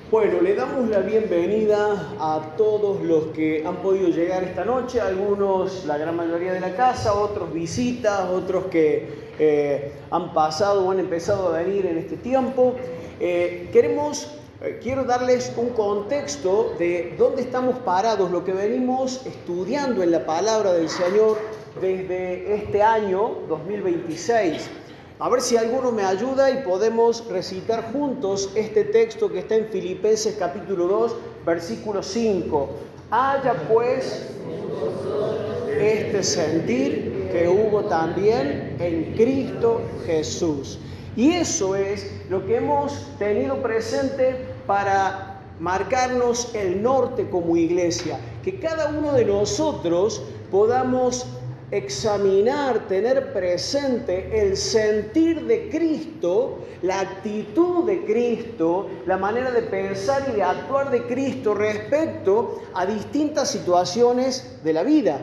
Bueno, le damos la bienvenida a todos los que han podido llegar esta noche, algunos, la gran mayoría de la casa, otros visitas, otros que han pasado o han empezado a venir en este tiempo. Quiero darles un contexto de dónde estamos parados, lo que venimos estudiando en la palabra del Señor desde este año 2026. A ver si alguno me ayuda y podemos recitar juntos este texto que está en Filipenses capítulo 2, versículo 5. Haya pues este sentir que hubo también en Cristo Jesús. Y eso es lo que hemos tenido presente para marcarnos el norte como iglesia. Que cada uno de nosotros podamos examinar, tener presente el sentir de Cristo, la actitud de Cristo, la manera de pensar y de actuar de Cristo respecto a distintas situaciones de la vida.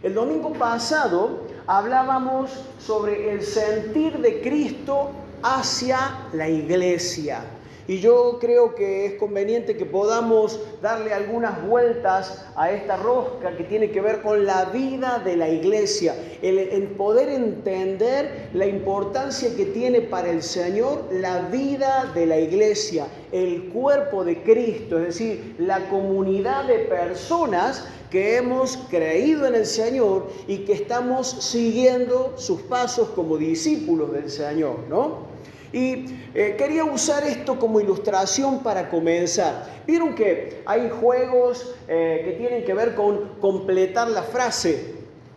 El domingo pasado hablábamos sobre el sentir de Cristo hacia la iglesia. Y yo creo que es conveniente que podamos darle algunas vueltas a esta rosca que tiene que ver con la vida de la iglesia, el poder entender la importancia que tiene para el Señor la vida de la iglesia, el cuerpo de Cristo, es decir, la comunidad de personas que hemos creído en el Señor y que estamos siguiendo sus pasos como discípulos del Señor, ¿no? Y quería usar esto como ilustración para comenzar. Vieron que hay juegos que tienen que ver con completar la frase.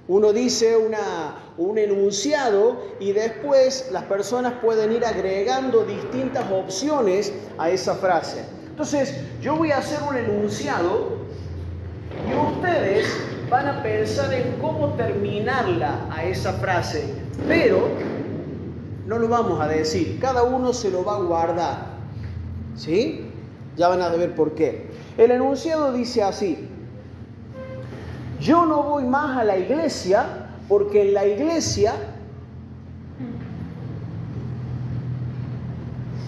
Uno dice un enunciado y después las personas pueden ir agregando distintas opciones a esa frase. Entonces, yo voy a hacer un enunciado y ustedes van a pensar en cómo terminarla a esa frase. Pero no lo vamos a decir, cada uno se lo va a guardar, ¿sí? Ya van a ver por qué. El enunciado dice así: yo no voy más a la iglesia porque en la iglesia...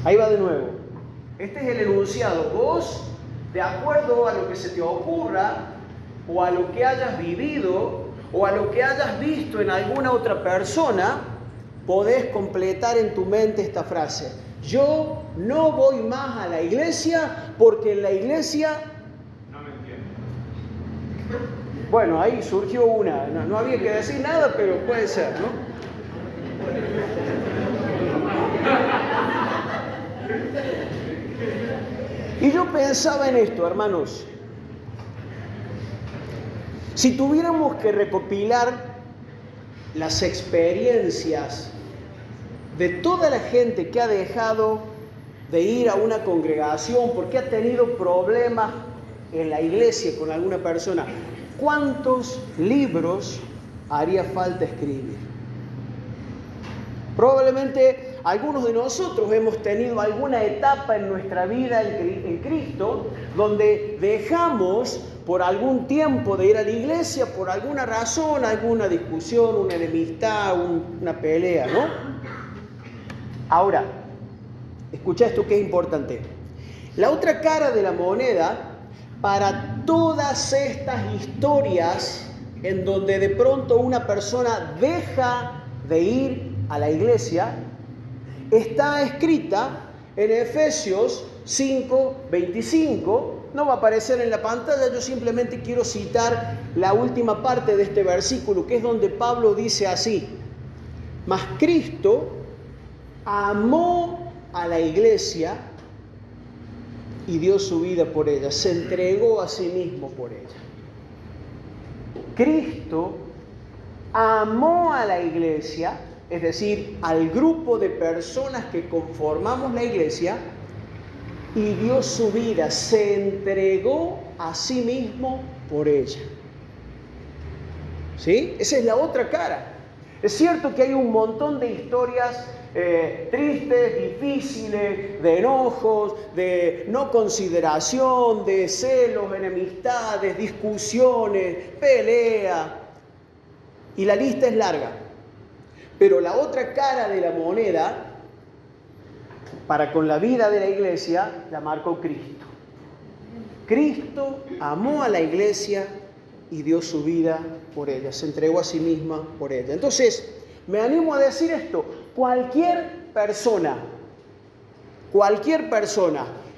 Ahí va de nuevo. Este es el enunciado. Vos, de acuerdo a lo que se te ocurra, o a lo que hayas vivido, o a lo que hayas visto en alguna otra persona, podés completar en tu mente esta frase. Yo no voy más a la iglesia porque en la iglesia... No me entiendo. Bueno, ahí surgió una. No había que decir nada, pero puede ser, ¿no? Y yo pensaba en esto, hermanos. Si tuviéramos que recopilar las experiencias de toda la gente que ha dejado de ir a una congregación porque ha tenido problemas en la iglesia con alguna persona, ¿cuántos libros haría falta escribir? Probablemente algunos de nosotros hemos tenido alguna etapa en nuestra vida en Cristo donde dejamos por algún tiempo de ir a la iglesia por alguna razón, alguna discusión, una enemistad, una pelea, ¿no? Ahora, escucha esto que es importante. La otra cara de la moneda, para todas estas historias en donde de pronto una persona deja de ir a la iglesia, está escrita en Efesios 5:25. No va a aparecer en la pantalla, yo simplemente quiero citar la última parte de este versículo, que es donde Pablo dice así: mas Cristo amó a la iglesia y dio su vida por ella, se entregó a sí mismo por ella. Cristo amó a la iglesia, es decir, al grupo de personas que conformamos la iglesia, y dio su vida, se entregó a sí mismo por ella. ¿Sí? Esa es la otra cara. Es cierto que hay un montón de historias tristes, difíciles, de enojos, de no consideración, de celos, enemistades, discusiones, peleas. Y la lista es larga. Pero la otra cara de la moneda, para con la vida de la iglesia, la marcó Cristo. Cristo amó a la iglesia y dio su vida por ella, se entregó a sí misma por ella. Entonces, me animo a decir esto: cualquier persona,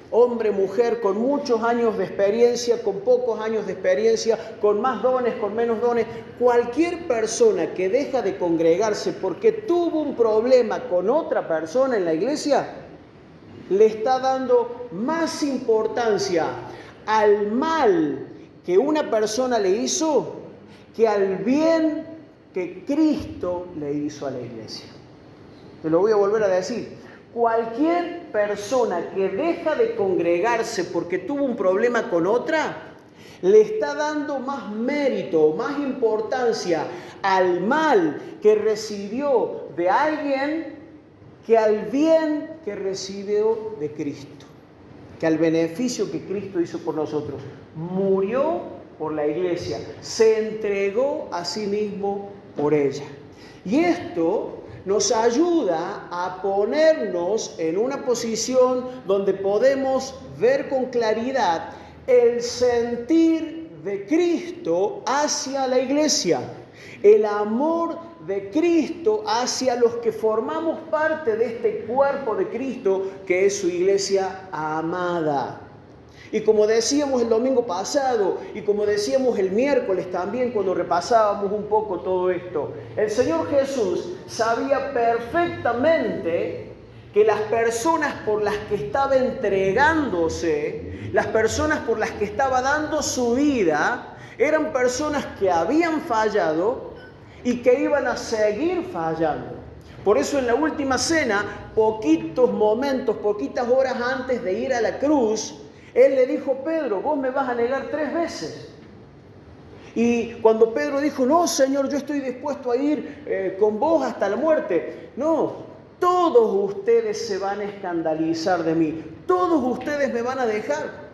hombre, mujer, con muchos años de experiencia, con pocos años de experiencia, con más dones, con menos dones, cualquier persona que deja de congregarse porque tuvo un problema con otra persona en la iglesia, le está dando más importancia al mal que una persona le hizo que al bien que Cristo le hizo a la iglesia. Te lo voy a volver a decir. Cualquier persona que deja de congregarse porque tuvo un problema con otra, le está dando más mérito, más importancia al mal que recibió de alguien que al bien que recibió de Cristo, que al beneficio que Cristo hizo por nosotros. Murió por la iglesia, se entregó a sí mismo por ella. Y esto nos ayuda a ponernos en una posición donde podemos ver con claridad el sentir de Cristo hacia la iglesia, el amor de Cristo hacia los que formamos parte de este cuerpo de Cristo que es su iglesia amada. Y como decíamos el domingo pasado y como decíamos el miércoles también cuando repasábamos un poco todo esto, el Señor Jesús sabía perfectamente que las personas por las que estaba entregándose, las personas por las que estaba dando su vida, eran personas que habían fallado y que iban a seguir fallando. Por eso en la última cena, poquitos momentos, poquitas horas antes de ir a la cruz, Él le dijo: Pedro, vos me vas a negar 3 veces. Y cuando Pedro dijo: no, Señor, yo estoy dispuesto a ir con vos hasta la muerte. No, todos ustedes se van a escandalizar de mí. Todos ustedes me van a dejar.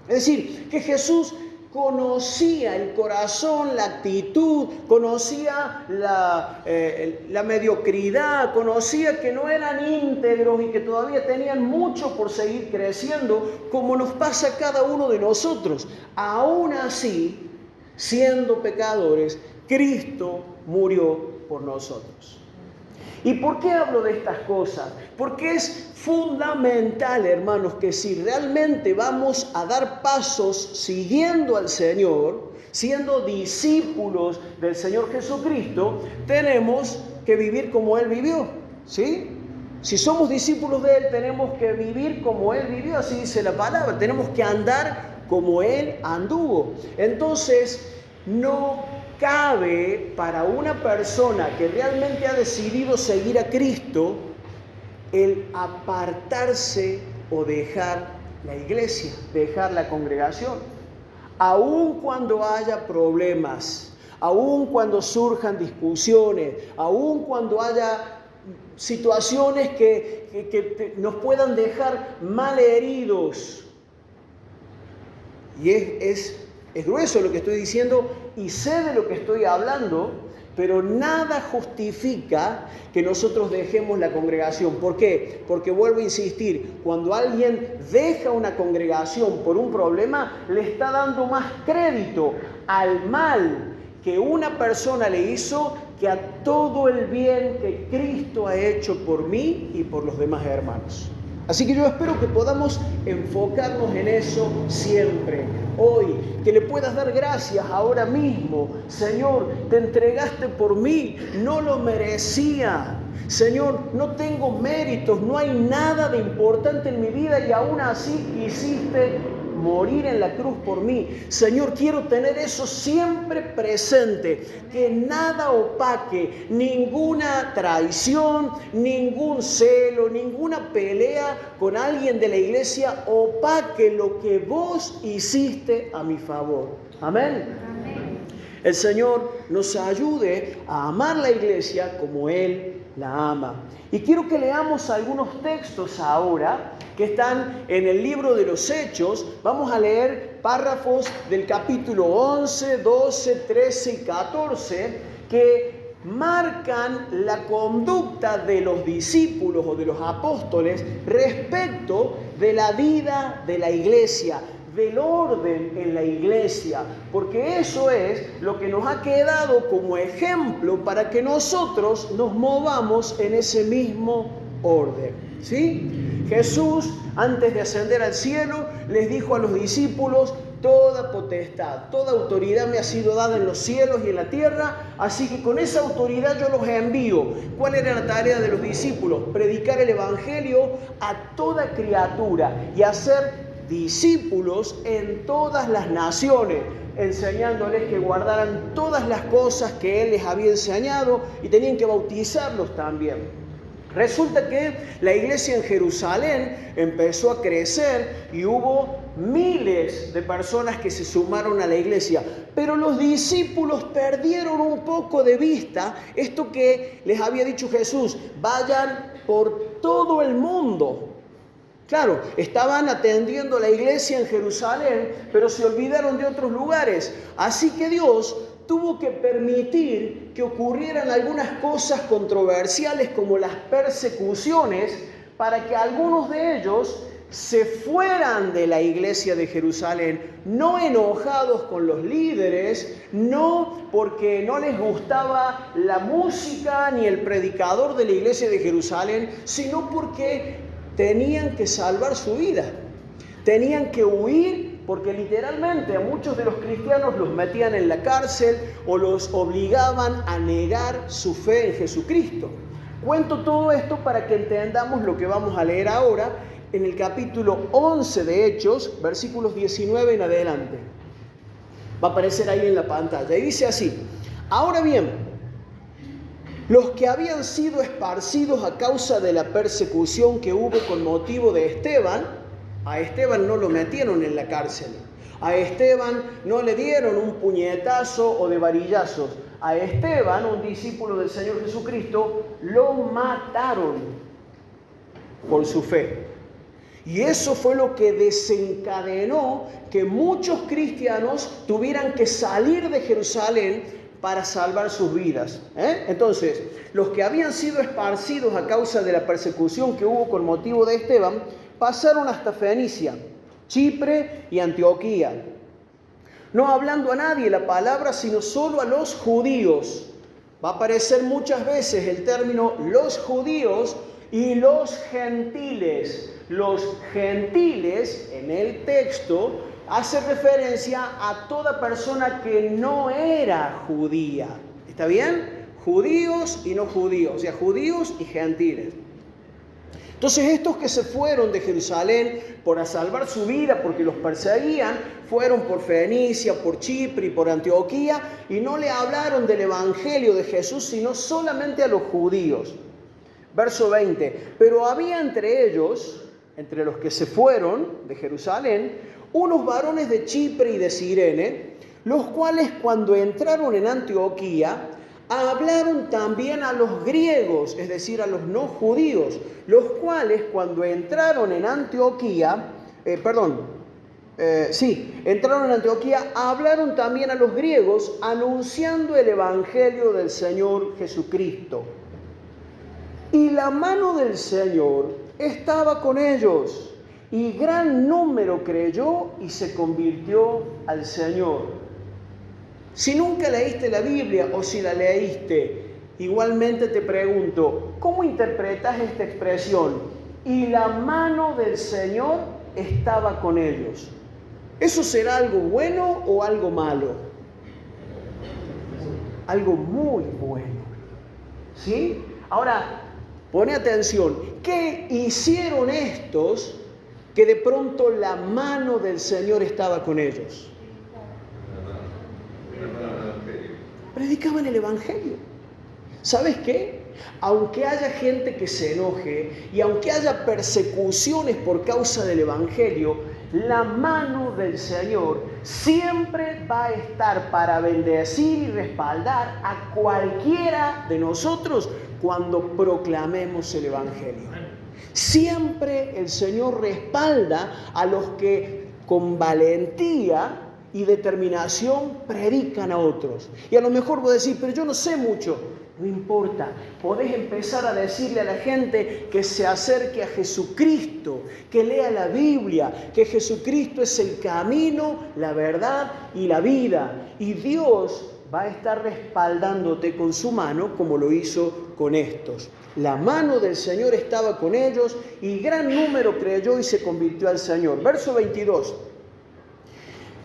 Es decir, que Jesús conocía el corazón, la actitud, conocía la mediocridad, conocía que no eran íntegros y que todavía tenían mucho por seguir creciendo, como nos pasa a cada uno de nosotros. Aún así, siendo pecadores, Cristo murió por nosotros. ¿Y por qué hablo de estas cosas? Porque es fundamental, hermanos, que si realmente vamos a dar pasos siguiendo al Señor, siendo discípulos del Señor Jesucristo, tenemos que vivir como Él vivió, ¿sí? Si somos discípulos de Él, tenemos que vivir como Él vivió, así dice la palabra. Tenemos que andar como Él anduvo. Entonces, no cabe para una persona que realmente ha decidido seguir a Cristo el apartarse o dejar la iglesia, dejar la congregación. Aun cuando haya problemas, aun cuando surjan discusiones, aun cuando haya situaciones que nos puedan dejar mal heridos. Y es grueso lo que estoy diciendo y sé de lo que estoy hablando, pero nada justifica que nosotros dejemos la congregación. ¿Por qué? Porque vuelvo a insistir, cuando alguien deja una congregación por un problema, le está dando más crédito al mal que una persona le hizo que a todo el bien que Cristo ha hecho por mí y por los demás hermanos. Así que yo espero que podamos enfocarnos en eso siempre. Hoy, que le puedas dar gracias ahora mismo. Señor, te entregaste por mí, no lo merecía. Señor, no tengo méritos, no hay nada de importante en mi vida y aún así quisiste morir en la cruz por mí. Señor, quiero tener eso siempre presente, que nada opaque, ninguna traición, ningún celo, ninguna pelea con alguien de la iglesia opaque lo que vos hiciste a mi favor. Amén. El Señor nos ayude a amar la iglesia como Él la ama. Y quiero que leamos algunos textos ahora que están en el libro de los Hechos. Vamos a leer párrafos del capítulo 11, 12, 13 y 14 que marcan la conducta de los discípulos o de los apóstoles respecto de la vida de la iglesia, del orden en la iglesia, porque eso es lo que nos ha quedado como ejemplo para que nosotros nos movamos en ese mismo orden, ¿sí? Jesús, antes de ascender al cielo, les dijo a los discípulos: toda potestad, toda autoridad me ha sido dada en los cielos y en la tierra, así que con esa autoridad yo los envío. ¿Cuál era la tarea de los discípulos? Predicar el evangelio a toda criatura y hacer discípulos en todas las naciones, enseñándoles que guardaran todas las cosas que Él les había enseñado, y tenían que bautizarlos también. Resulta que la iglesia en Jerusalén empezó a crecer y hubo miles de personas que se sumaron a la iglesia, pero los discípulos perdieron un poco de vista esto que les había dicho Jesús: vayan por todo el mundo. Claro, estaban atendiendo la iglesia en Jerusalén, pero se olvidaron de otros lugares. Así que Dios tuvo que permitir que ocurrieran algunas cosas controversiales como las persecuciones, para que algunos de ellos se fueran de la iglesia de Jerusalén, no enojados con los líderes, no porque no les gustaba la música ni el predicador de la iglesia de Jerusalén, sino porque tenían que salvar su vida, tenían que huir, porque literalmente a muchos de los cristianos los metían en la cárcel o los obligaban a negar su fe en Jesucristo. Cuento todo esto para que entendamos lo que vamos a leer ahora en el capítulo 11 de Hechos, versículos 19 en adelante. Va a aparecer ahí en la pantalla y dice así: ahora bien, los que habían sido esparcidos a causa de la persecución que hubo con motivo de Esteban, a Esteban no lo metieron en la cárcel, a Esteban no le dieron un puñetazo o de varillazos, a Esteban, un discípulo del Señor Jesucristo, lo mataron por su fe. Y eso fue lo que desencadenó que muchos cristianos tuvieran que salir de Jerusalén para salvar sus vidas. Entonces, los que habían sido esparcidos a causa de la persecución que hubo con motivo de Esteban, pasaron hasta Fenicia, Chipre y Antioquía, no hablando a nadie la palabra, sino solo a los judíos. Va a aparecer muchas veces el término los judíos y los gentiles. Los gentiles en el texto hace referencia a toda persona que no era judía. ¿Está bien? Judíos y no judíos, o sea, judíos y gentiles. Entonces estos que se fueron de Jerusalén por salvar su vida, porque los perseguían, fueron por Fenicia, por Chipre y por Antioquía, y no le hablaron del evangelio de Jesús, sino solamente a los judíos. Verso 20, pero había entre ellos, entre los que se fueron de Jerusalén, unos varones de Chipre y de Cirene, los cuales cuando entraron en Antioquía, hablaron también a los griegos, es decir, a los no judíos, los cuales cuando entraron en Antioquía, entraron en Antioquía, hablaron también a los griegos, anunciando el evangelio del Señor Jesucristo. Y la mano del Señor estaba con ellos, y gran número creyó y se convirtió al Señor. Si nunca leíste la Biblia o si la leíste, igualmente te pregunto, ¿cómo interpretas esta expresión? Y la mano del Señor estaba con ellos. ¿Eso será algo bueno o algo malo? Algo muy bueno. ¿Sí? Ahora, pone atención. ¿Qué hicieron estos que de pronto la mano del Señor estaba con ellos? Predicaban el evangelio. ¿Sabes qué? Aunque haya gente que se enoje y aunque haya persecuciones por causa del evangelio, la mano del Señor siempre va a estar para bendecir y respaldar a cualquiera de nosotros cuando proclamemos el evangelio. Siempre el Señor respalda a los que con valentía y determinación predican a otros. Y a lo mejor vos decís, pero yo no sé mucho. No importa, podés empezar a decirle a la gente que se acerque a Jesucristo, que lea la Biblia, que Jesucristo es el camino, la verdad y la vida. Y Dios va a estar respaldándote con su mano como lo hizo con estos. La mano del Señor estaba con ellos y gran número creyó y se convirtió al Señor. Verso 22.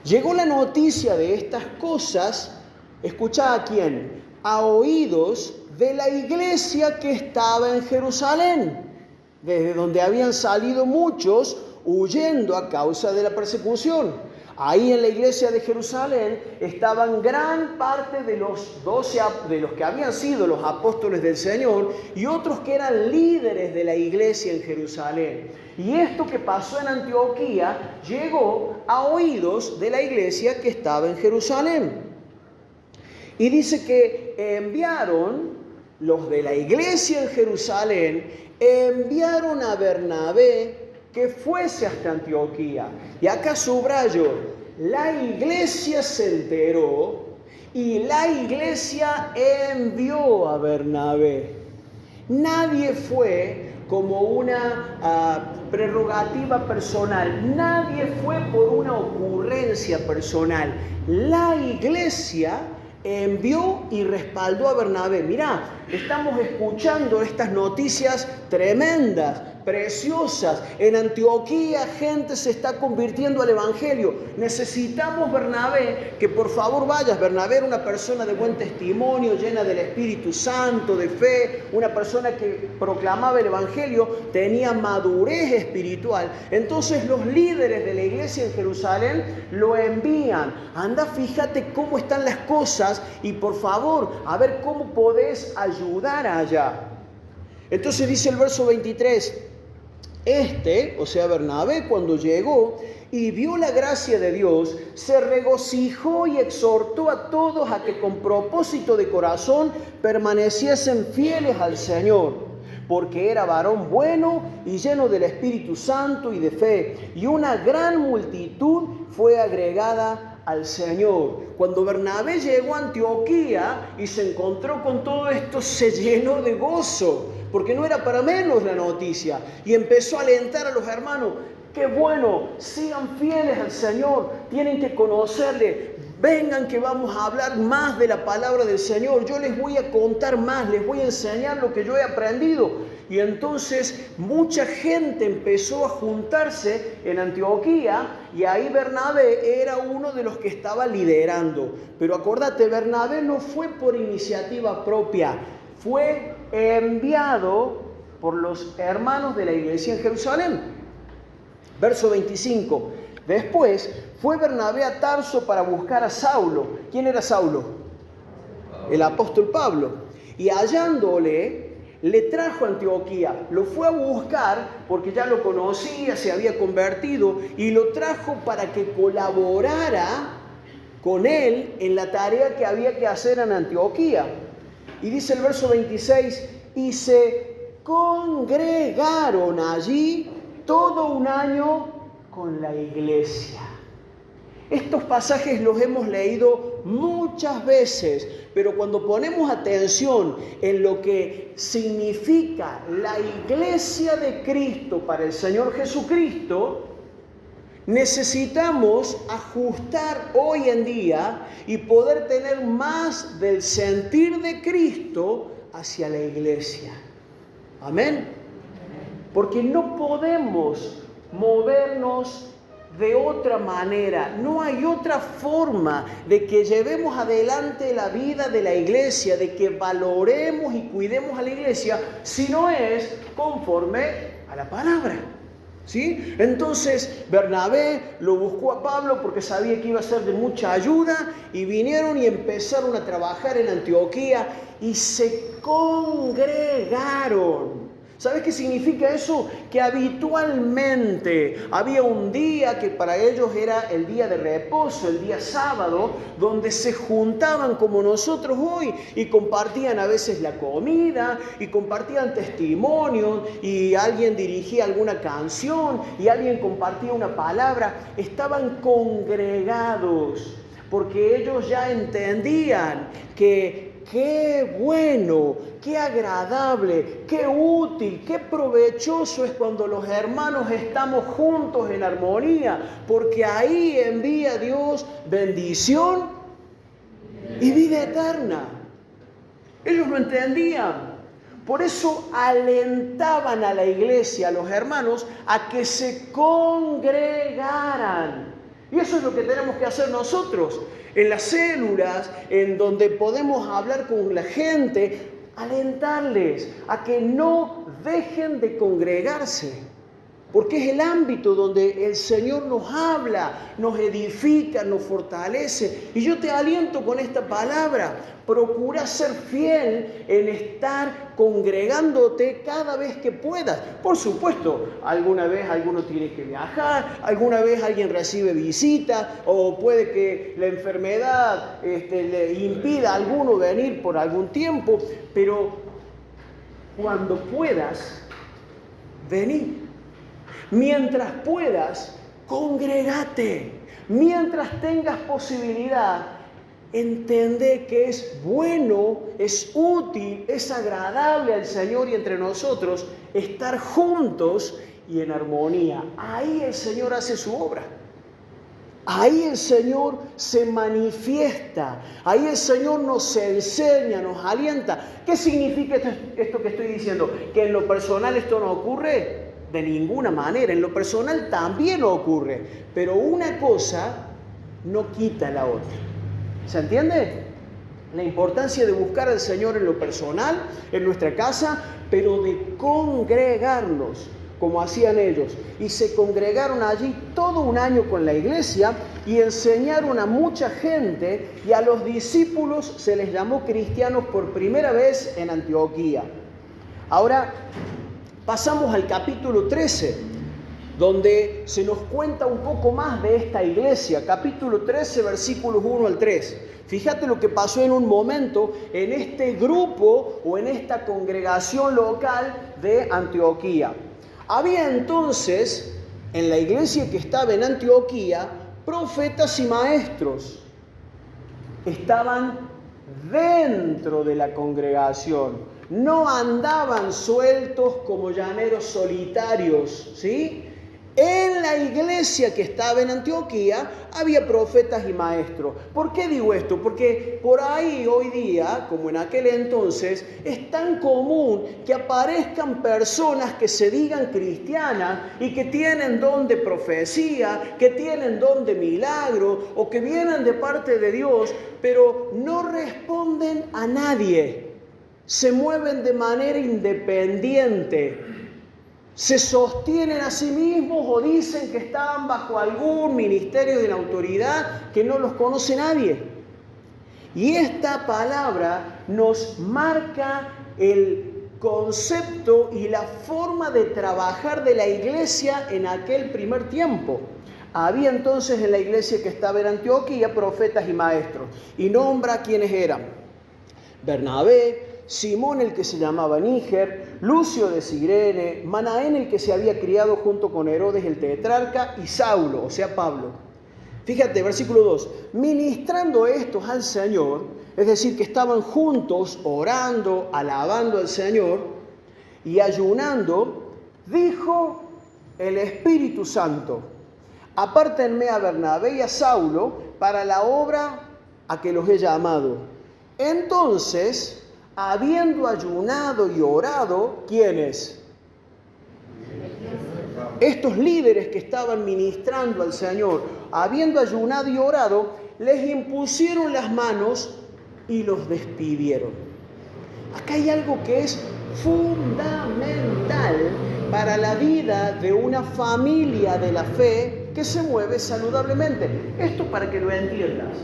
Llegó la noticia de estas cosas, escuchá a quién, a oídos de la iglesia que estaba en Jerusalén, desde donde habían salido muchos huyendo a causa de la persecución. Ahí en la iglesia de Jerusalén estaban gran parte de los 12, de los que habían sido los apóstoles del Señor y otros que eran líderes de la iglesia en Jerusalén. Y esto que pasó en Antioquía llegó a oídos de la iglesia que estaba en Jerusalén. Y dice que enviaron, los de la iglesia en Jerusalén, enviaron a Bernabé que fuese hasta Antioquía. Y acá subrayo, la iglesia se enteró y la iglesia envió a Bernabé. Nadie fue como una prerrogativa personal, nadie fue por una ocurrencia personal. La iglesia envió y respaldó a Bernabé. Mirá, estamos escuchando estas noticias tremendas, preciosas. En Antioquía gente se está convirtiendo al Evangelio. Necesitamos Bernabé, que por favor vayas. Bernabé era una persona de buen testimonio, llena del Espíritu Santo, de fe, una persona que proclamaba el Evangelio, tenía madurez espiritual. Entonces los líderes de la iglesia en Jerusalén lo envían. Anda, fíjate cómo están las cosas y por favor, a ver cómo podés ayudar allá. Entonces dice el verso 23, o sea Bernabé, cuando llegó y vio la gracia de Dios, se regocijó y exhortó a todos a que con propósito de corazón permaneciesen fieles al Señor, porque era varón bueno y lleno del Espíritu Santo y de fe, y una gran multitud fue agregada al Señor. Cuando Bernabé llegó a Antioquía y se encontró con todo esto, se llenó de gozo, porque no era para menos la noticia, y empezó a alentar a los hermanos: qué bueno, sigan fieles al Señor, tienen que conocerle, vengan que vamos a hablar más de la palabra del Señor, yo les voy a contar más, les voy a enseñar lo que yo he aprendido. Y entonces mucha gente empezó a juntarse en Antioquía y ahí Bernabé era uno de los que estaba liderando. Pero acordate, Bernabé no fue por iniciativa propia, fue enviado por los hermanos de la iglesia en Jerusalén. Verso 25. Después fue Bernabé a Tarso para buscar a Saulo. ¿Quién era Saulo? El apóstol Pablo. Y hallándole, le trajo a Antioquía. Lo fue a buscar porque ya lo conocía, se había convertido, y lo trajo para que colaborara con él en la tarea que había que hacer en Antioquía. Y dice el verso 26, y se congregaron allí todo un año con la iglesia. Estos pasajes los hemos leído muchas veces, pero cuando ponemos atención en lo que significa la iglesia de Cristo para el Señor Jesucristo, necesitamos ajustar hoy en día y poder tener más del sentir de Cristo hacia la iglesia. Amén. Porque no podemos movernos de otra manera. No hay otra forma de que llevemos adelante la vida de la iglesia, de que valoremos y cuidemos a la iglesia, si no es conforme a la palabra. ¿Sí? Entonces Bernabé lo buscó a Pablo porque sabía que iba a ser de mucha ayuda, y vinieron y empezaron a trabajar en Antioquía y se congregaron. ¿Sabes qué significa eso? Que habitualmente había un día que para ellos era el día de reposo, el día sábado, donde se juntaban como nosotros hoy y compartían a veces la comida y compartían testimonios y alguien dirigía alguna canción y alguien compartía una palabra. Estaban congregados porque ellos ya entendían que qué bueno, qué agradable, qué útil, qué provechoso es cuando los hermanos estamos juntos en armonía, porque ahí envía Dios bendición y vida eterna. Ellos lo entendían. Por eso alentaban a la iglesia, a los hermanos, a que se congregaran. Y eso es lo que tenemos que hacer nosotros. En las células, en donde podemos hablar con la gente, alentarles a que no dejen de congregarse. Porque es el ámbito donde el Señor nos habla, nos edifica, nos fortalece. Y yo te aliento con esta palabra. Procura ser fiel en estar congregándote cada vez que puedas. Por supuesto, alguna vez alguno tiene que viajar, alguna vez alguien recibe visita, o puede que la enfermedad le impida a alguno venir por algún tiempo, pero cuando puedas, vení. Mientras puedas, congregate. Mientras tengas posibilidad, entendé que es bueno, es útil, es agradable al Señor y entre nosotros estar juntos y en armonía. Ahí el Señor hace su obra. Ahí el Señor se manifiesta. Ahí el Señor nos enseña, nos alienta. ¿Qué significa esto que estoy diciendo? ¿Que en lo personal esto no ocurre? De ninguna manera. En lo personal también ocurre. Pero una cosa no quita la otra. ¿Se entiende? La importancia de buscar al Señor en lo personal, en nuestra casa, pero de congregarnos, como hacían ellos. Y se congregaron allí todo un año con la iglesia y enseñaron a mucha gente, y a los discípulos se les llamó cristianos por primera vez en Antioquía. Ahora pasamos al capítulo 13. Donde se nos cuenta un poco más de esta iglesia, capítulo 13, versículos 1 al 3. Fíjate lo que pasó en un momento en este grupo o en esta congregación local de Antioquía. Había entonces en la iglesia que estaba en Antioquía profetas y maestros. Estaban dentro de la congregación, no andaban sueltos como llaneros solitarios, ¿sí? En la iglesia que estaba en Antioquía había profetas y maestros. ¿Por qué digo esto? Porque por ahí hoy día, como en aquel entonces, es tan común que aparezcan personas que se digan cristianas y que tienen don de profecía, que tienen don de milagro o que vienen de parte de Dios, pero no responden a nadie. Se mueven de manera independiente. Se sostienen a sí mismos o dicen que están bajo algún ministerio de la autoridad que no los conoce nadie. Y esta palabra nos marca el concepto y la forma de trabajar de la iglesia en aquel primer tiempo. Había entonces en la iglesia que estaba en Antioquía profetas y maestros. Y nombra quiénes eran: Bernabé, Simón el que se llamaba Níger, Lucio de Cirene, Manaén el que se había criado junto con Herodes el tetrarca y Saulo, o sea Pablo. Fíjate, versículo 2, ministrando estos al Señor, es decir, que estaban juntos orando, alabando al Señor y ayunando, dijo el Espíritu Santo: apártenme a Bernabé y a Saulo para la obra a que los he llamado. Entonces, habiendo ayunado y orado, ¿quiénes? Estos líderes que estaban ministrando al Señor, habiendo ayunado y orado, les impusieron las manos y los despidieron. Acá hay algo que es fundamental para la vida de una familia de la fe que se mueve saludablemente. Esto para que lo entiendas.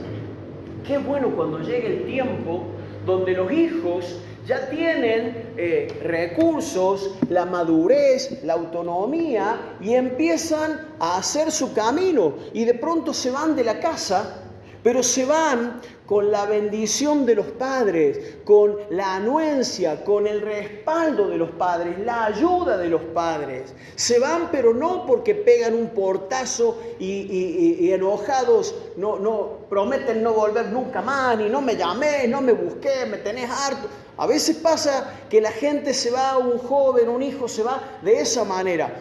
Qué bueno cuando llegue el tiempo donde los hijos ya tienen recursos, la madurez, la autonomía y empiezan a hacer su camino y de pronto se van de la casa, pero se van con la bendición de los padres, con la anuencia, con el respaldo de los padres, la ayuda de los padres. Se van, pero no porque pegan un portazo y enojados, no prometen no volver nunca más, ni no me llamé, no me busqué, me tenés harto. A veces pasa que la gente se va, un joven, un hijo se va de esa manera.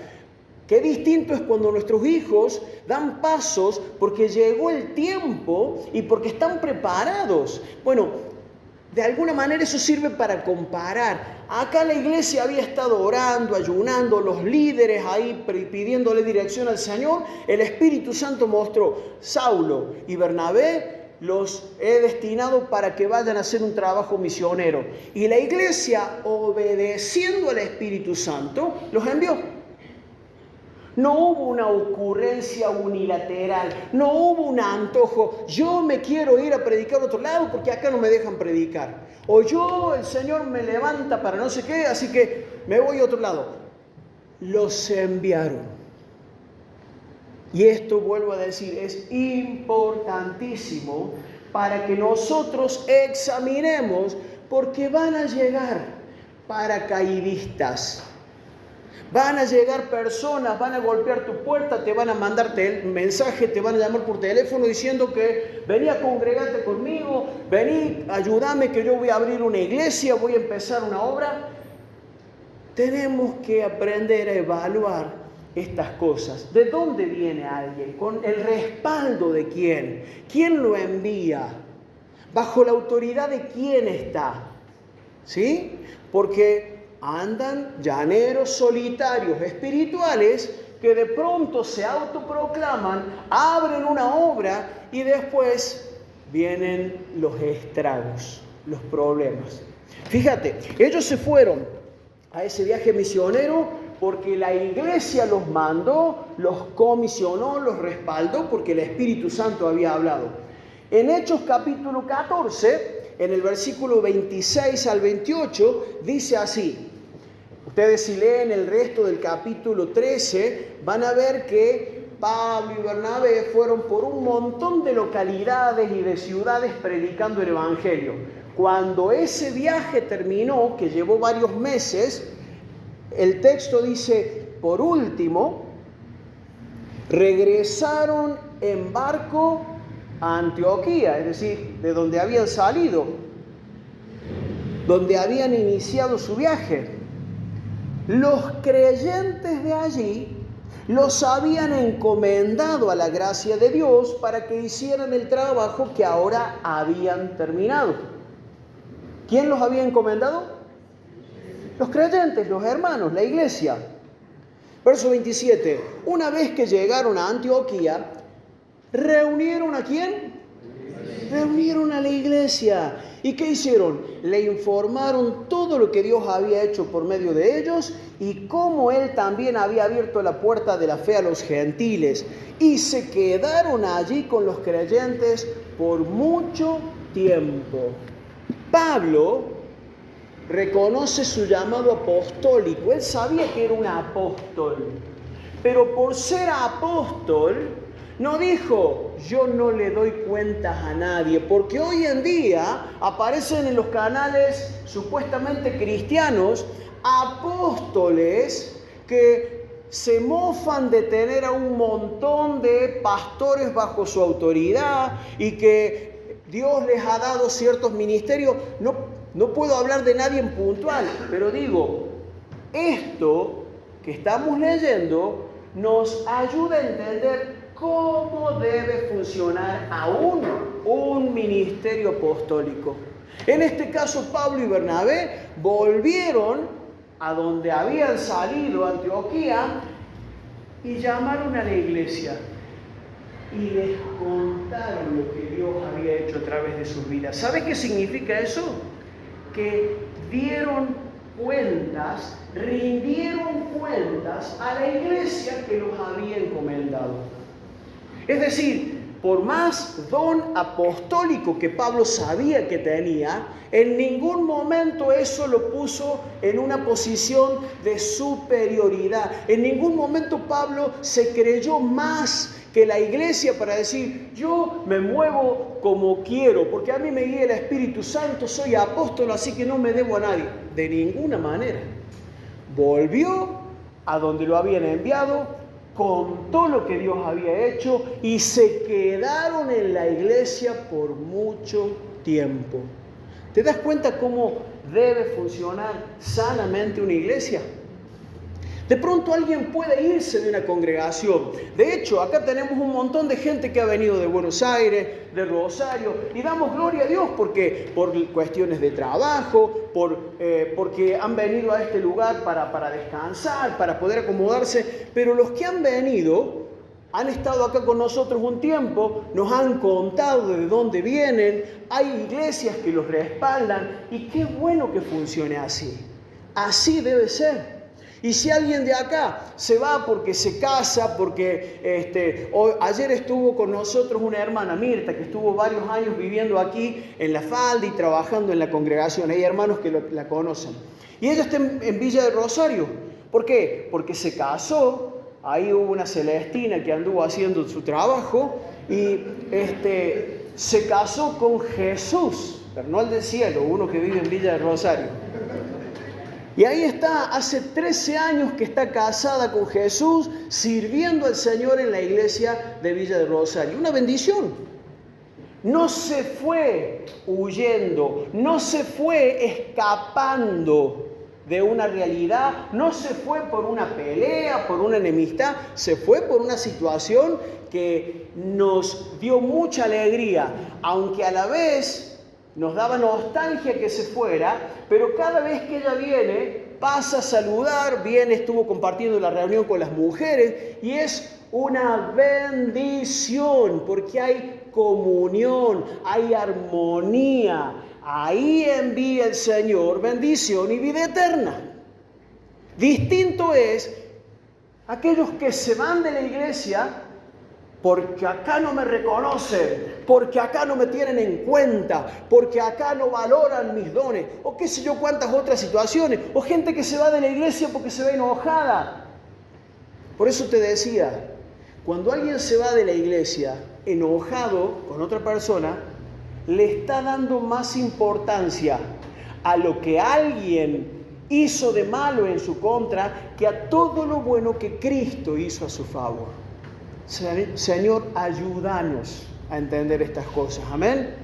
Qué distinto es cuando nuestros hijos dan pasos porque llegó el tiempo y porque están preparados. Bueno, de alguna manera eso sirve para comparar. Acá la iglesia había estado orando, ayunando, los líderes ahí pidiéndole dirección al Señor. El Espíritu Santo mostró, Saulo y Bernabé los he destinado para que vayan a hacer un trabajo misionero. Y la iglesia, obedeciendo al Espíritu Santo, los envió. No hubo una ocurrencia unilateral, no hubo un antojo, yo me quiero ir a predicar a otro lado porque acá no me dejan predicar. O yo, el Señor me levanta para no sé qué, así que me voy a otro lado. Los enviaron. Y esto, vuelvo a decir, es importantísimo para que nosotros examinemos, porque van a llegar paracaidistas. Van a llegar personas, van a golpear tu puerta, te van a mandarte el mensaje, te van a llamar por teléfono diciendo que vení a congregarte conmigo, vení, ayúdame que yo voy a abrir una iglesia, voy a empezar una obra. Tenemos que aprender a evaluar estas cosas. ¿De dónde viene alguien? ¿Con el respaldo de quién? ¿Quién lo envía? ¿Bajo la autoridad de quién está? ¿Sí? Porque andan llaneros solitarios espirituales que de pronto se autoproclaman, abren una obra y después vienen los estragos, los problemas. Fíjate, ellos se fueron a ese viaje misionero porque la iglesia los mandó, los comisionó, los respaldó porque el Espíritu Santo había hablado. En Hechos capítulo 14, en el versículo 26 al 28, dice así. Ustedes si leen el resto del capítulo 13, van a ver que Pablo y Bernabé fueron por un montón de localidades y de ciudades predicando el Evangelio. Cuando ese viaje terminó, que llevó varios meses, el texto dice, por último, regresaron en barco a Antioquía, es decir, de donde habían salido, donde habían iniciado su viaje. Los creyentes de allí los habían encomendado a la gracia de Dios para que hicieran el trabajo que ahora habían terminado. ¿Quién los había encomendado? Los creyentes, los hermanos, la iglesia. Verso 27. Una vez que llegaron a Antioquía, ¿reunieron a quién? Reunieron a la iglesia. ¿Y qué hicieron? Le informaron todo lo que Dios había hecho por medio de ellos y cómo Él también había abierto la puerta de la fe a los gentiles. Y se quedaron allí con los creyentes por mucho tiempo. Pablo reconoce su llamado apostólico. Él sabía que era un apóstol. Pero por ser apóstol, no dijo, yo no le doy cuentas a nadie, porque hoy en día aparecen en los canales supuestamente cristianos apóstoles que se mofan de tener a un montón de pastores bajo su autoridad y que Dios les ha dado ciertos ministerios. No puedo hablar de nadie en puntual, pero digo, esto que estamos leyendo nos ayuda a entender cómo debe funcionar aún un ministerio apostólico. En este caso, Pablo y Bernabé volvieron a donde habían salido, a Antioquía, y llamaron a la iglesia y les contaron lo que Dios había hecho a través de sus vidas. ¿Sabe qué significa eso? Que dieron cuentas, rindieron cuentas a la iglesia que los había encomendado. Es decir, por más don apostólico que Pablo sabía que tenía, en ningún momento eso lo puso en una posición de superioridad. En ningún momento Pablo se creyó más que la iglesia para decir, yo me muevo como quiero, porque a mí me guía el Espíritu Santo, soy apóstol, así que no me debo a nadie. De ninguna manera. Volvió a donde lo habían enviado, contó lo que Dios había hecho y se quedaron en la iglesia por mucho tiempo. ¿Te das cuenta cómo debe funcionar sanamente una iglesia? De pronto alguien puede irse de una congregación. De hecho, acá tenemos un montón de gente que ha venido de Buenos Aires, de Rosario, y damos gloria a Dios porque por cuestiones de trabajo, porque han venido a este lugar para descansar, para poder acomodarse. Pero los que han venido, han estado acá con nosotros un tiempo, nos han contado de dónde vienen, hay iglesias que los respaldan, y qué bueno que funcione así. Así debe ser. Y si alguien de acá se va porque se casa, porque ayer estuvo con nosotros una hermana, Mirta, que estuvo varios años viviendo aquí en La Falda y trabajando en la congregación. Hay hermanos que la conocen. Y ella está en Villa de Rosario. ¿Por qué? Porque se casó, ahí hubo una Celestina que anduvo haciendo su trabajo y se casó con Jesús, pero no el del cielo, uno que vive en Villa de Rosario. Y ahí está, hace 13 años que está casada con Jesús, sirviendo al Señor en la iglesia de Villa de Rosario. Una bendición. No se fue huyendo, no se fue escapando de una realidad, no se fue por una pelea, por una enemistad, se fue por una situación que nos dio mucha alegría, aunque a la vez nos daba nostalgia que se fuera, pero cada vez que ella viene, pasa a saludar, viene, estuvo compartiendo la reunión con las mujeres, y es una bendición, porque hay comunión, hay armonía. Ahí envía el Señor bendición y vida eterna. Distinto es aquellos que se van de la iglesia porque acá no me reconocen, porque acá no me tienen en cuenta, porque acá no valoran mis dones, o qué sé yo cuántas otras situaciones, o gente que se va de la iglesia porque se ve enojada. Por eso te decía, cuando alguien se va de la iglesia enojado con otra persona, le está dando más importancia a lo que alguien hizo de malo en su contra que a todo lo bueno que Cristo hizo a su favor. Señor, ayúdanos a entender estas cosas, amén,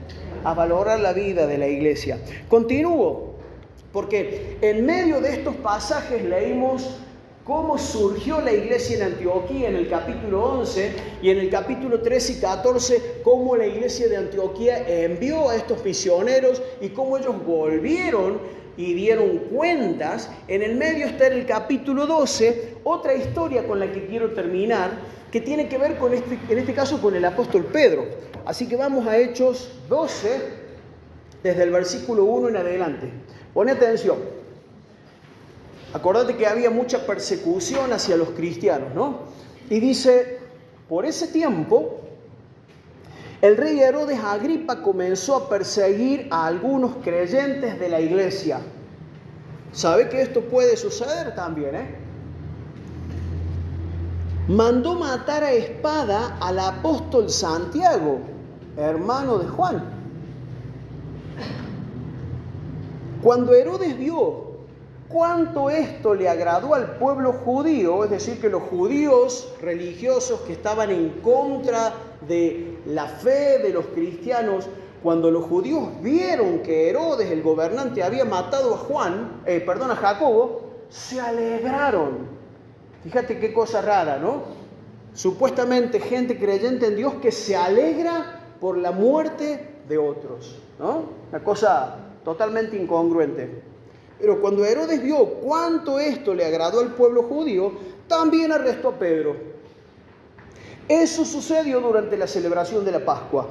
a valorar la vida de la iglesia. Continúo, porque en medio de estos pasajes leímos cómo surgió la iglesia en Antioquía en el capítulo 11 y en el capítulo 13 y 14, cómo la iglesia de Antioquía envió a estos misioneros y cómo ellos volvieron y dieron cuentas. En el medio está en el capítulo 12, otra historia con la que quiero terminar, que tiene que ver con en este caso con el apóstol Pedro. Así que vamos a Hechos 12, desde el versículo 1 en adelante. Pone atención. Acordate que había mucha persecución hacia los cristianos, ¿no? Y dice, por ese tiempo, el rey Herodes Agripa comenzó a perseguir a algunos creyentes de la iglesia. ¿Sabe que esto puede suceder también, Mandó matar a espada al apóstol Santiago, hermano de Juan. Cuando Herodes vio cuánto esto le agradó al pueblo judío, es decir, que los judíos religiosos que estaban en contra de la fe de los cristianos, cuando los judíos vieron que Herodes, el gobernante, había matado a Jacobo, se alegraron. Fíjate qué cosa rara, ¿no? Supuestamente gente creyente en Dios que se alegra por la muerte de otros, ¿no? Una cosa totalmente incongruente. Pero cuando Herodes vio cuánto esto le agradó al pueblo judío, también arrestó a Pedro. Eso sucedió durante la celebración de la Pascua.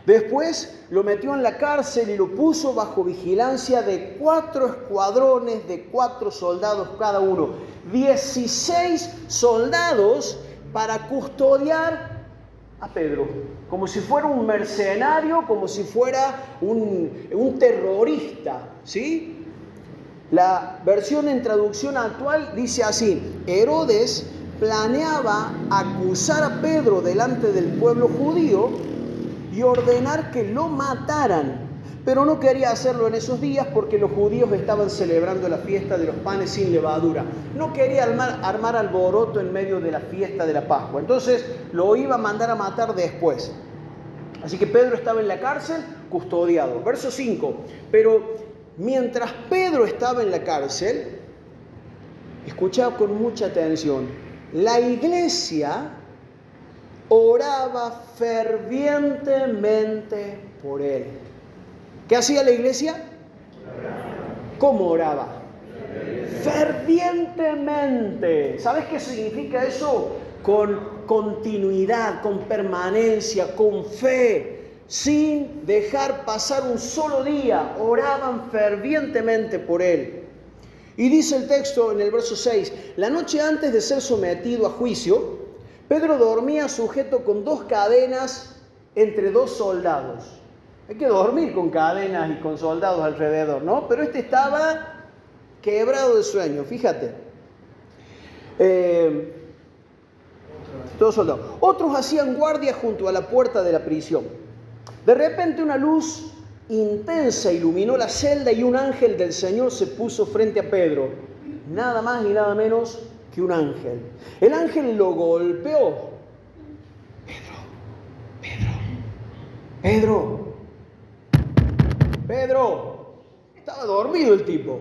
Después lo metió en la cárcel y lo puso bajo vigilancia de 4 escuadrones de 4 soldados cada uno. 16 soldados para custodiar a Pedro, como si fuera un mercenario, como si fuera un terrorista, ¿sí? La versión en traducción actual dice así: Herodes planeaba acusar a Pedro delante del pueblo judío y ordenar que lo mataran, pero no quería hacerlo en esos días porque los judíos estaban celebrando la fiesta de los panes sin levadura. No quería armar alboroto en medio de la fiesta de la Pascua, entonces lo iba a mandar a matar después. Así que Pedro estaba en la cárcel, custodiado. Verso 5, pero mientras Pedro estaba en la cárcel, escuchaba con mucha atención, la iglesia oraba fervientemente por él. ¿Qué hacía la iglesia? ¿Cómo oraba? Fervientemente. ¿Sabes qué significa eso? Con continuidad, con permanencia, con fe, sin dejar pasar un solo día. Oraban fervientemente por él. Y dice el texto en el verso 6, la noche antes de ser sometido a juicio, Pedro dormía sujeto con 2 cadenas entre 2 soldados. Hay que dormir con cadenas y con soldados alrededor, ¿no? Pero este estaba quebrado de sueño, fíjate. Todos soldados. Otros hacían guardia junto a la puerta de la prisión. De repente una luz intensa iluminó la celda y un ángel del Señor se puso frente a Pedro. Nada más y nada menos que un ángel. El ángel lo golpeó. Pedro. Estaba dormido el tipo.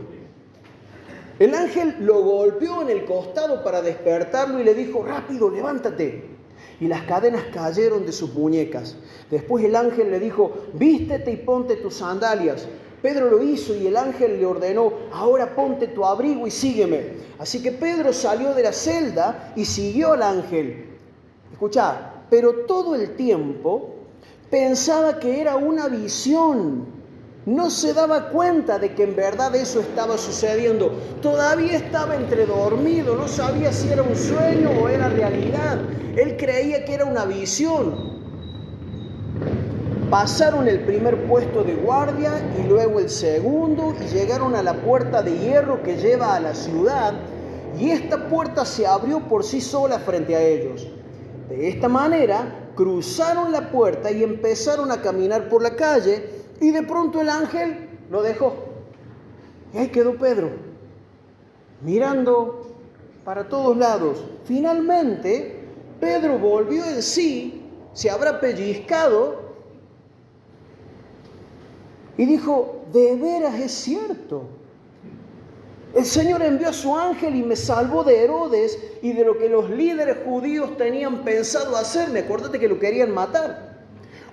El ángel lo golpeó en el costado para despertarlo y le dijo: rápido, levántate. Y las cadenas cayeron de sus muñecas. Después el ángel le dijo: vístete y ponte tus sandalias. Pedro lo hizo y el ángel le ordenó: ahora ponte tu abrigo y sígueme. Así que Pedro salió de la celda y siguió al ángel. Escuchá, pero todo el tiempo pensaba que era una visión. No se daba cuenta de que en verdad eso estaba sucediendo. Todavía estaba entre dormido, no sabía si era un sueño o era realidad. Él creía que era una visión. Pasaron el primer puesto de guardia y luego el segundo y llegaron a la puerta de hierro que lleva a la ciudad, y esta puerta se abrió por sí sola frente a ellos. De esta manera cruzaron la puerta y empezaron a caminar por la calle, y de pronto el ángel lo dejó. Y ahí quedó Pedro, mirando para todos lados. Finalmente, Pedro volvió en sí, se habrá pellizcado y dijo: de veras es cierto. El Señor envió a su ángel y me salvó de Herodes y de lo que los líderes judíos tenían pensado hacerme. Acuérdate que lo querían matar.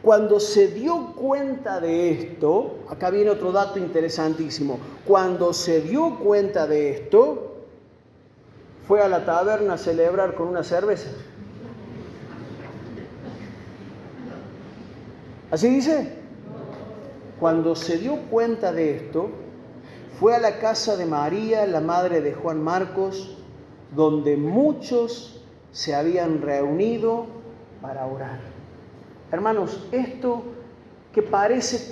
Cuando se dio cuenta de esto, acá viene otro dato interesantísimo. Cuando se dio cuenta de esto, fue a la taberna a celebrar con una cerveza. ¿Así dice? Cuando se dio cuenta de esto, fue a la casa de María, la madre de Juan Marcos, donde muchos se habían reunido para orar. Hermanos, esto que parece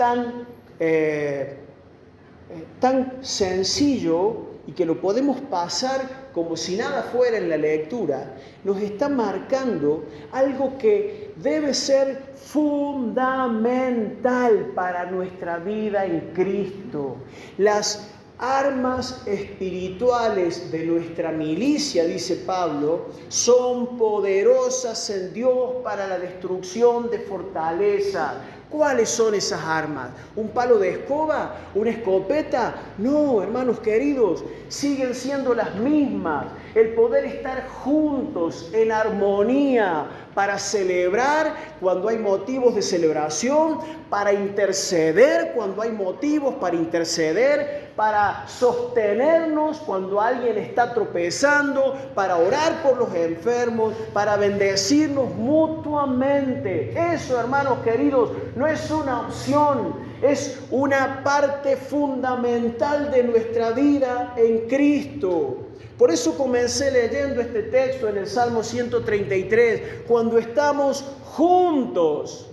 tan sencillo y que lo podemos pasar como si nada fuera en la lectura, nos está marcando algo que debe ser fundamental para nuestra vida en Cristo. Las armas espirituales de nuestra milicia, dice Pablo, son poderosas en Dios para la destrucción de fortalezas. ¿Cuáles son esas armas? ¿Un palo de escoba? ¿Una escopeta? No, hermanos queridos, siguen siendo las mismas. El poder estar juntos en armonía para celebrar cuando hay motivos de celebración, para interceder cuando hay motivos para interceder, para sostenernos cuando alguien está tropezando, para orar por los enfermos, para bendecirnos mutuamente. Eso, hermanos queridos, no es una opción, es una parte fundamental de nuestra vida en Cristo. Por eso comencé leyendo este texto en el Salmo 133. Cuando estamos juntos,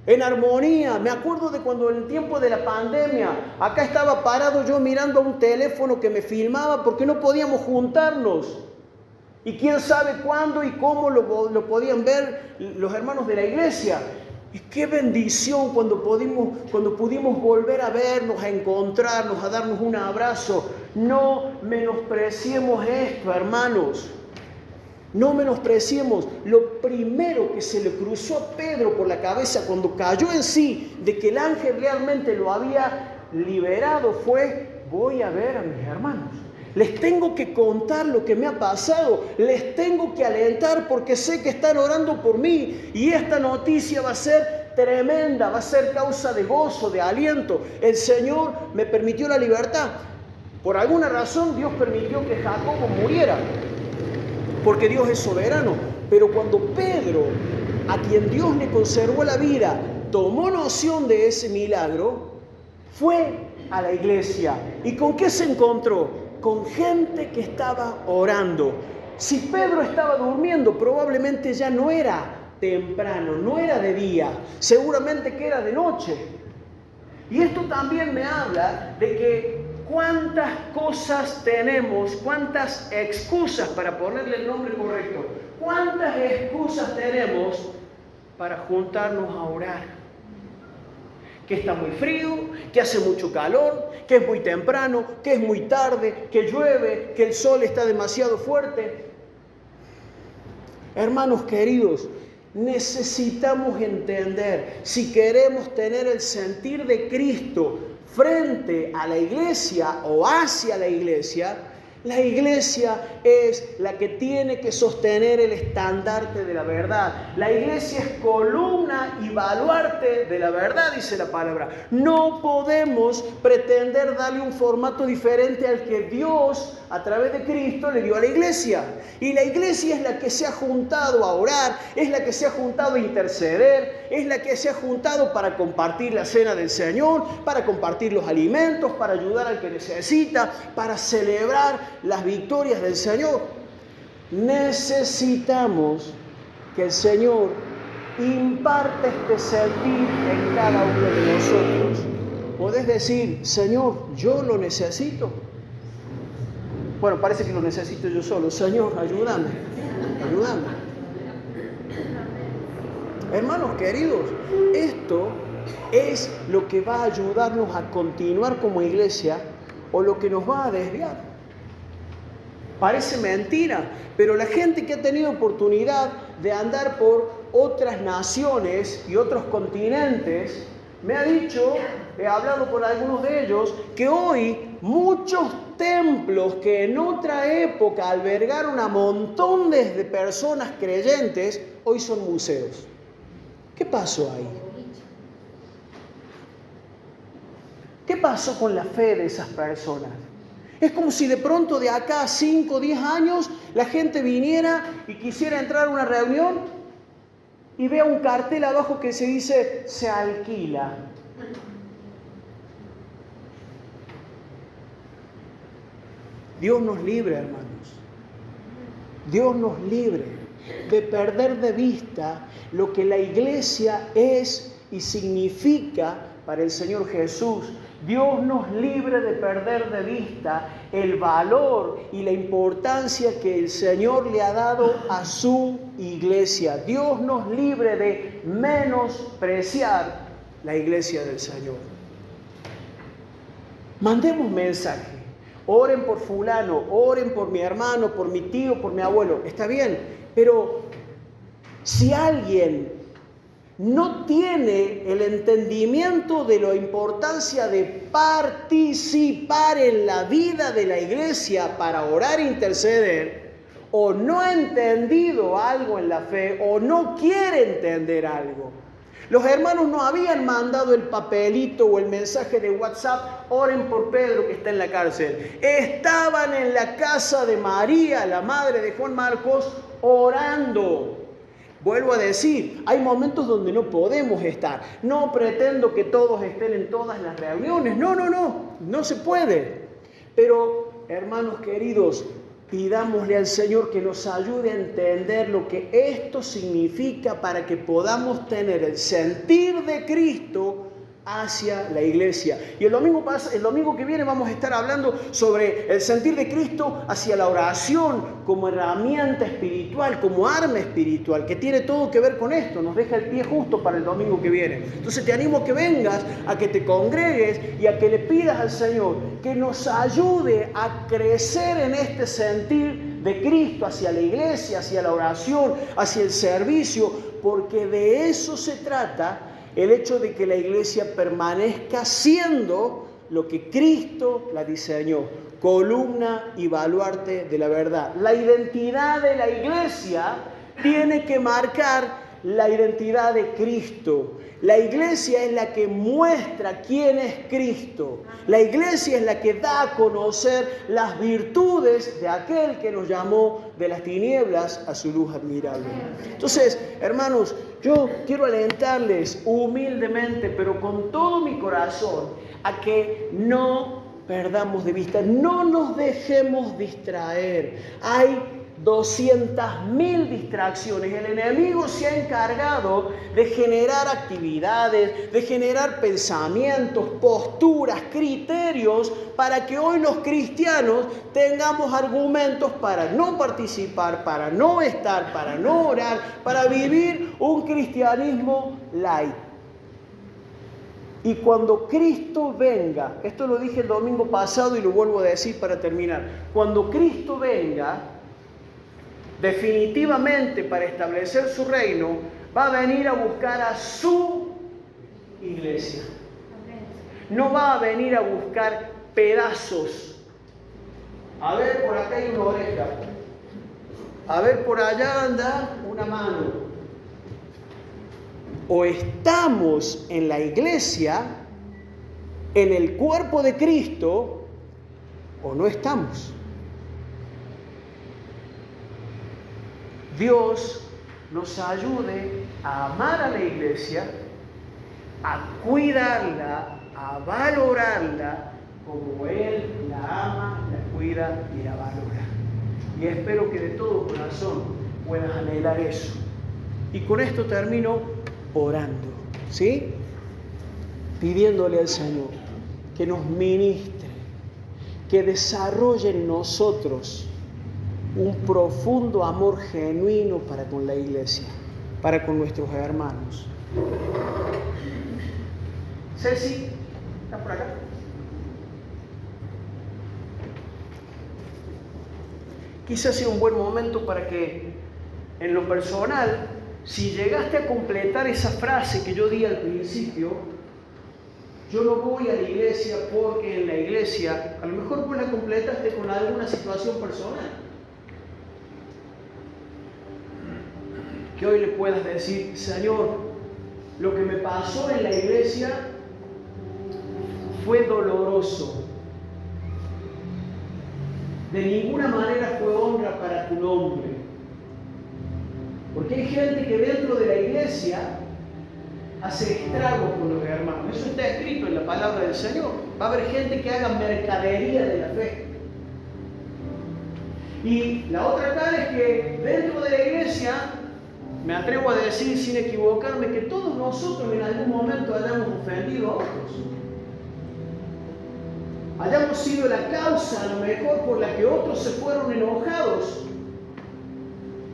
en armonía. Me acuerdo de cuando en el tiempo de la pandemia, acá estaba parado yo mirando a un teléfono que me filmaba porque no podíamos juntarnos. Y quién sabe cuándo y cómo lo podían ver los hermanos de la iglesia. Y qué bendición cuando pudimos volver a vernos, a encontrarnos, a darnos un abrazo. No menospreciemos esto, hermanos. No menospreciemos. Lo primero que se le cruzó a Pedro por la cabeza cuando cayó en sí de que el ángel realmente lo había liberado fue: voy a ver a mis hermanos. Les tengo que contar lo que me ha pasado. Les tengo que alentar porque sé que están orando por mí. Y esta noticia va a ser tremenda, va a ser causa de gozo, de aliento. El Señor me permitió la libertad. Por alguna razón Dios permitió que Jacobo muriera, porque Dios es soberano. Pero cuando Pedro, a quien Dios le conservó la vida, tomó noción de ese milagro, fue a la iglesia. ¿Y con qué se encontró? Con gente que estaba orando. Si Pedro estaba durmiendo, probablemente ya no era temprano, no era de día, seguramente que era de noche. Y esto también me habla de que cuántas cosas tenemos, cuántas excusas, para ponerle el nombre correcto, cuántas excusas tenemos para juntarnos a orar. Que está muy frío, que hace mucho calor, que es muy temprano, que es muy tarde, que llueve, que el sol está demasiado fuerte. Hermanos queridos, necesitamos entender, si queremos tener el sentir de Cristo frente a la iglesia o hacia la iglesia es la que tiene que sostener el estandarte de la verdad. La iglesia es columna y baluarte de la verdad, dice la palabra. No podemos pretender darle un formato diferente al que Dios, a través de Cristo, le dio a la iglesia. Y la iglesia es la que se ha juntado a orar, es la que se ha juntado a interceder, es la que se ha juntado para compartir la cena del Señor, para compartir los alimentos, para ayudar al que necesita, para celebrar las victorias del Señor. Necesitamos que el Señor imparte este sentir en cada uno de nosotros. Podés decir: Señor, yo lo necesito. Bueno, parece que lo necesito yo solo. Señor, ayúdame, ayúdame. Hermanos queridos, esto es lo que va a ayudarnos a continuar como iglesia o lo que nos va a desviar. Parece mentira, pero la gente que ha tenido oportunidad de andar por otras naciones y otros continentes me ha dicho, he hablado con algunos de ellos, que hoy muchos templos que en otra época albergaron a montones de personas creyentes, hoy son museos. ¿Qué pasó ahí? ¿Qué pasó con la fe de esas personas? Es como si de pronto de acá a 5 o 10 años la gente viniera y quisiera entrar a una reunión y vea un cartel abajo que se dice: se alquila. Dios nos libre, hermanos. Dios nos libre de perder de vista lo que la iglesia es y significa para el Señor Jesús. Dios nos libre de perder de vista el valor y la importancia que el Señor le ha dado a su iglesia. Dios nos libre de menospreciar la iglesia del Señor. Mandemos mensaje. Oren por fulano, oren por mi hermano, por mi tío, por mi abuelo. Está bien, pero si alguien no tiene el entendimiento de la importancia de participar en la vida de la iglesia para orar e interceder, o no ha entendido algo en la fe, o no quiere entender algo. Los hermanos no habían mandado el papelito o el mensaje de WhatsApp: oren por Pedro que está en la cárcel. Estaban en la casa de María, la madre de Juan Marcos, orando. Vuelvo a decir, hay momentos donde no podemos estar. No pretendo que todos estén en todas las reuniones. No se puede. Pero, hermanos queridos, pidámosle al Señor que nos ayude a entender lo que esto significa para que podamos tener el sentir de Cristo hacia la iglesia. Y el domingo que viene vamos a estar hablando sobre el sentir de Cristo hacia la oración como herramienta espiritual, como arma espiritual, que tiene todo que ver con esto. Nos deja el pie justo para el domingo que viene. Entonces te animo a que vengas, a que te congregues y a que le pidas al Señor que nos ayude a crecer en este sentir de Cristo hacia la iglesia, hacia la oración, hacia el servicio, porque de eso se trata. El hecho de que la iglesia permanezca siendo lo que Cristo la diseñó, columna y baluarte de la verdad. La identidad de la iglesia tiene que marcar la identidad de Cristo. La iglesia es la que muestra quién es Cristo. La iglesia es la que da a conocer las virtudes de aquel que nos llamó de las tinieblas a su luz admirable. Entonces, hermanos, yo quiero alentarles humildemente, pero con todo mi corazón, a que no perdamos de vista, no nos dejemos distraer. Hay 200.000 distracciones. El enemigo se ha encargado de generar actividades, de generar pensamientos, posturas, criterios, para que hoy los cristianos tengamos argumentos para no participar, para no estar, para no orar, para vivir un cristianismo light. Y cuando Cristo venga, esto lo dije el domingo pasado y lo vuelvo a decir para terminar, cuando Cristo venga, definitivamente para establecer su reino, va a venir a buscar a su iglesia. No va a venir a buscar pedazos. A ver, por acá hay una oreja. A ver, por allá anda una mano. O estamos en la iglesia, en el cuerpo de Cristo, o no estamos. Dios nos ayude a amar a la iglesia, a cuidarla, a valorarla como Él la ama, la cuida y la valora. Y espero que de todo corazón puedas anhelar eso. Y con esto termino orando, ¿sí? Pidiéndole al Señor que nos ministre, que desarrolle en nosotros un profundo amor genuino para con la iglesia, para con nuestros hermanos. Ceci, ¿estás por acá? Quizás sea un buen momento para que, en lo personal, si llegaste a completar esa frase que yo di al principio, yo no voy a la iglesia porque en la iglesia, a lo mejor vos la completaste con alguna situación personal. Que hoy le puedas decir, Señor, lo que me pasó en la iglesia fue doloroso. De ninguna manera fue honra para tu nombre. Porque hay gente que dentro de la iglesia hace estragos con los hermanos. Eso está escrito en la palabra del Señor. Va a haber gente que haga mercadería de la fe. Y la otra cara es que dentro de la iglesia, me atrevo a decir sin equivocarme, que todos nosotros en algún momento hayamos ofendido a otros. Hayamos sido la causa, a lo mejor, por la que otros se fueron enojados.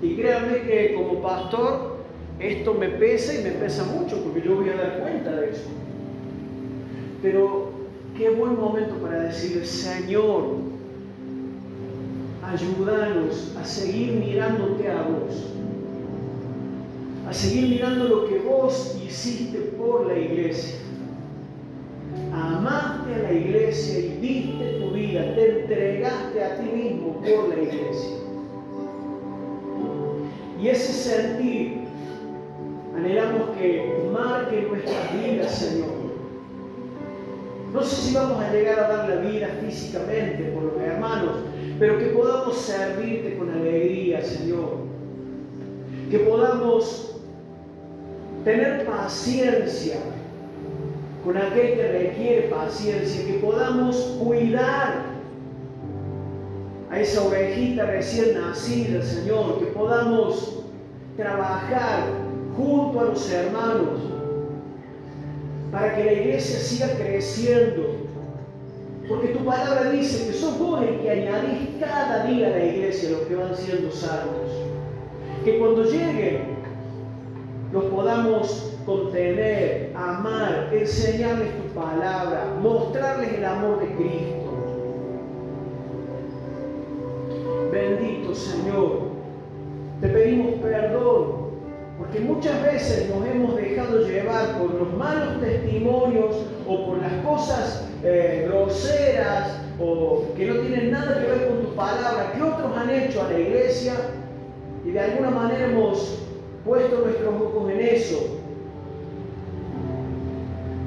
Y créanme que como pastor, esto me pesa y me pesa mucho, porque yo voy a dar cuenta de eso. Pero qué buen momento para decirle, Señor, ayúdanos a seguir mirándote a vos. A seguir mirando lo que vos hiciste por la iglesia. Amaste a la iglesia y diste tu vida, te entregaste a ti mismo por la iglesia. Y ese sentir, anhelamos que marque nuestras vidas, Señor. No sé si vamos a llegar a dar la vida físicamente por los hermanos, pero que podamos servirte con alegría, Señor. Que podamos tener paciencia con aquel que requiere paciencia, que podamos cuidar a esa ovejita recién nacida, Señor, que podamos trabajar junto a los hermanos para que la iglesia siga creciendo. Porque tu palabra dice que sos vos el que añadís cada día a la iglesia los que van siendo salvos. Que cuando lleguen los podamos contener, amar, enseñarles tu palabra, mostrarles el amor de Cristo. Bendito Señor, te pedimos perdón, porque muchas veces nos hemos dejado llevar por los malos testimonios o por las cosas groseras o que no tienen nada que ver con tu palabra, que otros han hecho a la iglesia, y de alguna manera hemos puesto nuestros ojos en eso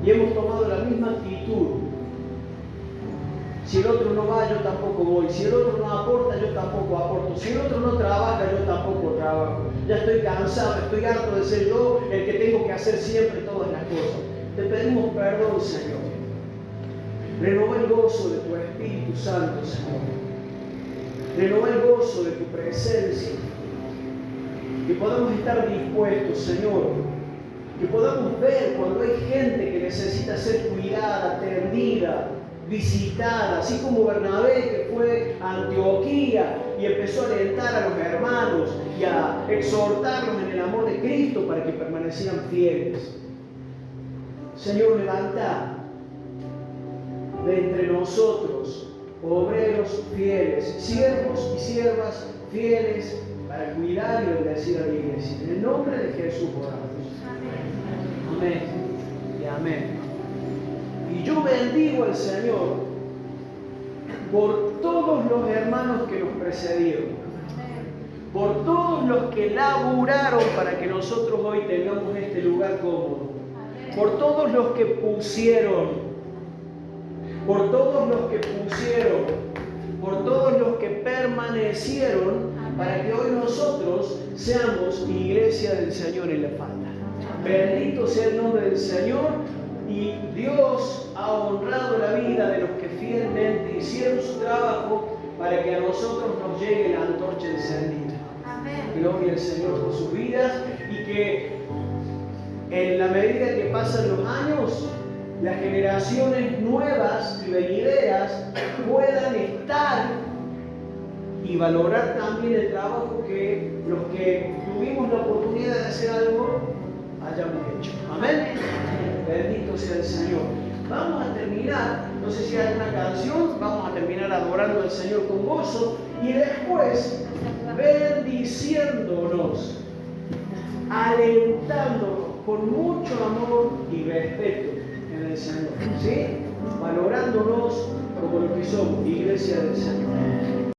y hemos tomado la misma actitud. Si el otro no va, yo tampoco voy. Si el otro no aporta, yo tampoco aporto. Si el otro no trabaja, yo tampoco trabajo. Ya estoy cansado, estoy harto de ser yo el que tengo que hacer siempre todas las cosas. Te pedimos perdón, Señor. Renova el gozo de tu Espíritu Santo, Señor. Renova el gozo de tu presencia. Que podamos estar dispuestos, Señor. Que podamos ver cuando hay gente que necesita ser cuidada, atendida, visitada, así como Bernabé, que fue a Antioquía y empezó a alentar a los hermanos y a exhortarlos en el amor de Cristo para que permanecieran fieles. Señor, levanta de entre nosotros obreros fieles, siervos y siervas fieles para cuidar y bendecir a la iglesia. En el nombre de Jesús oramos. Amén y amén. Y yo bendigo al Señor por todos los hermanos que nos precedieron, por todos los que laburaron para que nosotros hoy tengamos este lugar cómodo, por todos los que pusieron, por todos los que pusieron, por todos los que permanecieron para que hoy nosotros seamos iglesia del Señor en la falda. Bendito sea el nombre del Señor. Y Dios ha honrado la vida de los que fielmente hicieron su trabajo para que a nosotros nos llegue la antorcha encendida. Gloria al Señor por sus vidas, y que en la medida que pasan los años, las generaciones nuevas y venideras puedan estar y valorar también el trabajo que los que tuvimos la oportunidad de hacer algo hayamos hecho. Amén. Bendito sea el Señor. Vamos a terminar, no sé si hay una canción, vamos a terminar adorando al Señor con gozo y después bendiciéndonos, alentándonos con mucho amor y respeto en el Señor, ¿sí? Valorándonos como lo que somos, iglesia del Señor.